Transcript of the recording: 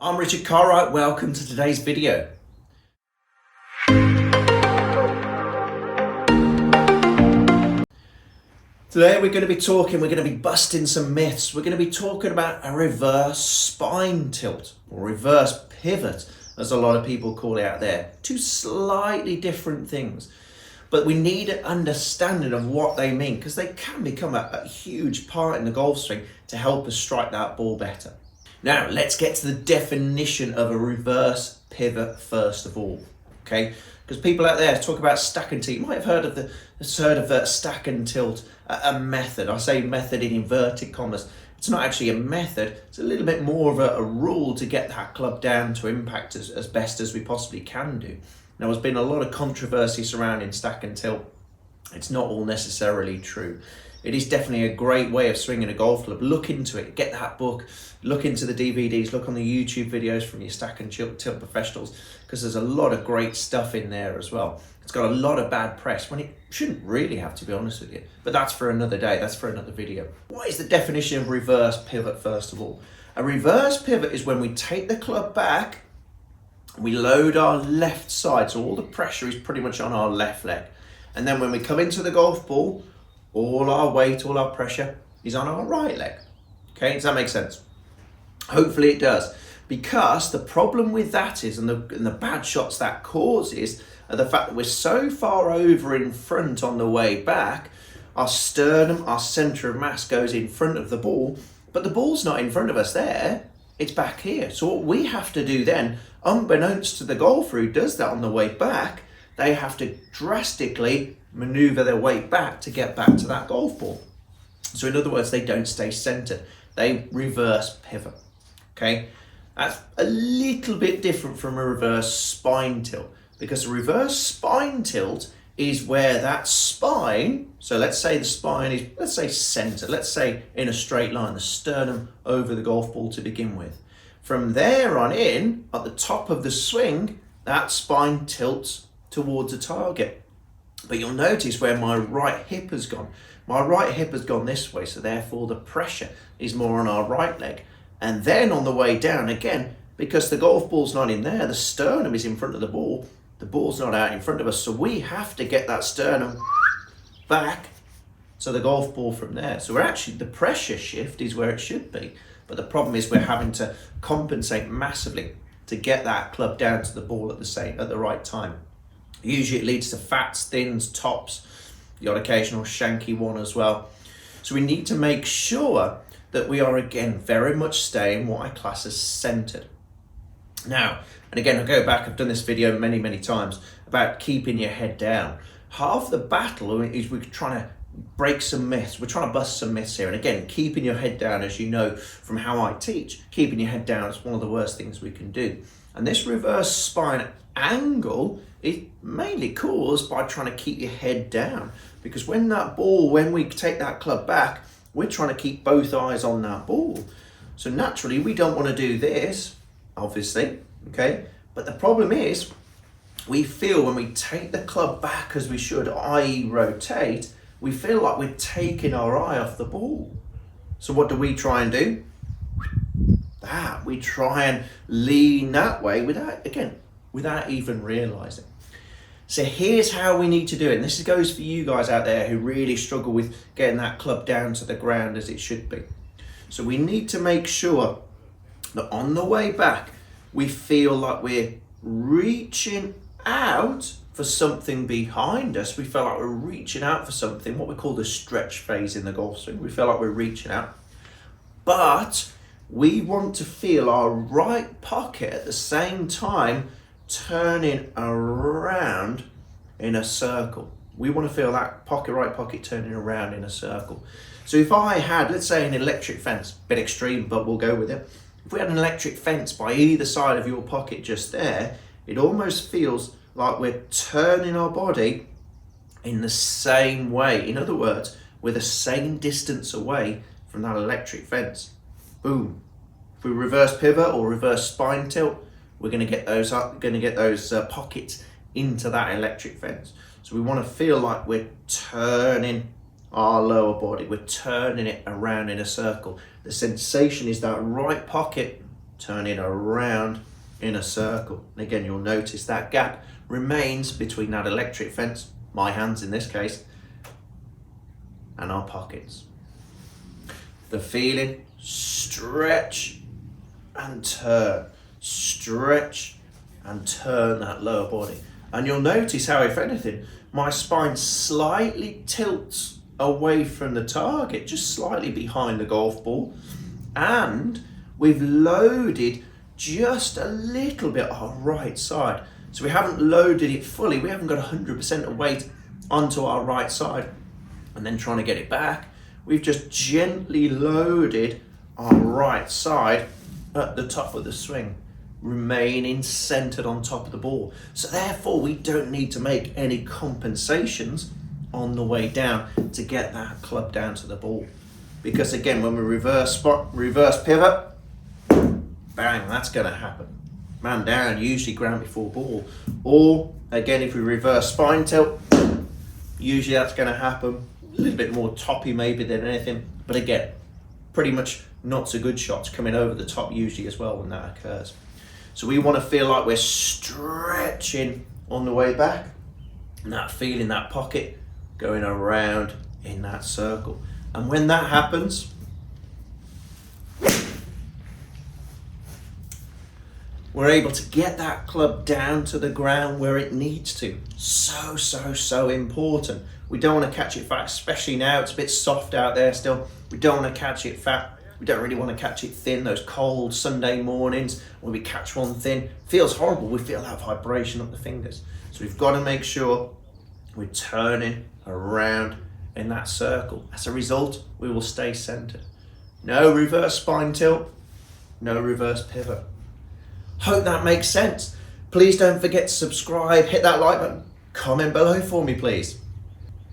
I'm Richard Cartwright, welcome to today's video. Today we're going to be busting some myths. We're going to be talking about a reverse spine tilt, or reverse pivot, as a lot of people call it out there. Two slightly different things, but we need an understanding of what they mean, because they can become a huge part in the golf swing to help us strike that ball better. Now, let's get to the definition of a reverse pivot first of all, okay? Because people out there talk about stack and tilt. You might have heard of stack and tilt, a method. I say method in inverted commas. It's not actually a method. It's a little bit more of a rule to get that club down to impact as best as we possibly can do. Now, there's been a lot of controversy surrounding stack and tilt. It's not all necessarily true. It is definitely a great way of swinging a golf club. Look into it, get that book, look into the DVDs, look on the YouTube videos from your stack and tilt professionals, because there's a lot of great stuff in there as well. It's got a lot of bad press when it shouldn't really have, to be honest with you. But that's for another day, that's for another video. What is the definition of reverse pivot first of all? A reverse pivot is when we take the club back, we load our left side, so all the pressure is pretty much on our left leg. And then when we come into the golf ball, all our weight, all our pressure is on our right leg. Okay, does that make sense? Hopefully it does. Because the problem with that is, and the bad shots that causes, are the fact that we're so far over in front on the way back, our sternum, our center of mass goes in front of the ball, but the ball's not in front of us there, it's back here. So what we have to do then, unbeknownst to the golfer who does that on the way back, they have to drastically maneuver their way back to get back to that golf ball. So in other words, they don't stay centered. They reverse pivot, okay? That's a little bit different from a reverse spine tilt, because a reverse spine tilt is where that spine, so let's say the spine is, let's say centered, let's say in a straight line, the sternum over the golf ball to begin with. From there on in, at the top of the swing, that spine tilts towards a target. But you'll notice where my right hip has gone. My right hip has gone this way, so therefore the pressure is more on our right leg. And then on the way down, again, because the golf ball's not in there, the sternum is in front of the ball's not out in front of us, so we have to get that sternum back to the golf ball from there. So we're actually, the pressure shift is where it should be, but the problem is we're having to compensate massively to get that club down to the ball at the right time. Usually it leads to fats, thins, tops, the odd occasional shanky one as well. So we need to make sure that we are, again, very much staying what I class as centered. Now, and again, I go back, I've done this video many, many times about keeping your head down. Half the battle is we're trying to break some myths. We're trying to bust some myths here. And again, keeping your head down, as you know from how I teach, keeping your head down is one of the worst things we can do. And this reverse spine angle is mainly caused by trying to keep your head down, because when we take that club back, we're trying to keep both eyes on that ball. So naturally we don't want to do this, obviously, okay? But the problem is we feel when we take the club back as we should, i.e. rotate, we feel like we're taking our eye off the ball. So what do we try and do? We try and lean that way without even realizing. So here's how we need to do it. And this goes for you guys out there who really struggle with getting that club down to the ground as it should be. So we need to make sure that on the way back, we feel like we're reaching out for something behind us. We feel like we're reaching out for something, what we call the stretch phase in the golf swing. We feel like we're reaching out, but we want to feel our right pocket at the same time turning around in a circle. We want to feel that right pocket turning around in a circle. So if I had, let's say, an electric fence, a bit extreme, but we'll go with it. If we had an electric fence by either side of your pocket just there, it almost feels like we're turning our body in the same way. In other words, we're the same distance away from that electric fence. Boom. If we reverse pivot or reverse spine tilt, we're going to get those pockets into that electric fence. So we want to feel like we're turning our lower body, we're turning it around in a circle. The sensation is that right pocket turn it around in a circle. And again, you'll notice that gap remains between that electric fence, my hands in this case, and our pockets. The feeling, stretch and turn, stretch and turn that lower body. And you'll notice how, if anything, my spine slightly tilts away from the target, just slightly behind the golf ball. And we've loaded just a little bit our right side. So we haven't loaded it fully. We haven't got 100% of weight onto our right side. And then trying to get it back, we've just gently loaded our right side at the top of the swing, remaining centered on top of the ball. So therefore, we don't need to make any compensations on the way down to get that club down to the ball. Because again, when we reverse pivot, bang, that's going to happen. Man down, usually ground before ball. Or again, if we reverse spine tilt, usually that's going to happen. A little bit more toppy maybe than anything. But again, pretty much not so good shots coming over the top usually as well when that occurs. So we want to feel like we're stretching on the way back. And that feeling, that pocket going around in that circle. And when that happens, we're able to get that club down to the ground where it needs to. So important. We don't want to catch it fat, especially now it's a bit soft out there still. We don't want to catch it fat. We don't really want to catch it thin. Those cold Sunday mornings when we catch one thin, feels horrible. We feel that vibration up the fingers. So we've got to make sure we're turning around in that circle. As a result, we will stay centered. No reverse spine tilt, no reverse pivot. Hope that makes sense. Please don't forget to subscribe, hit that like button, comment below for me please.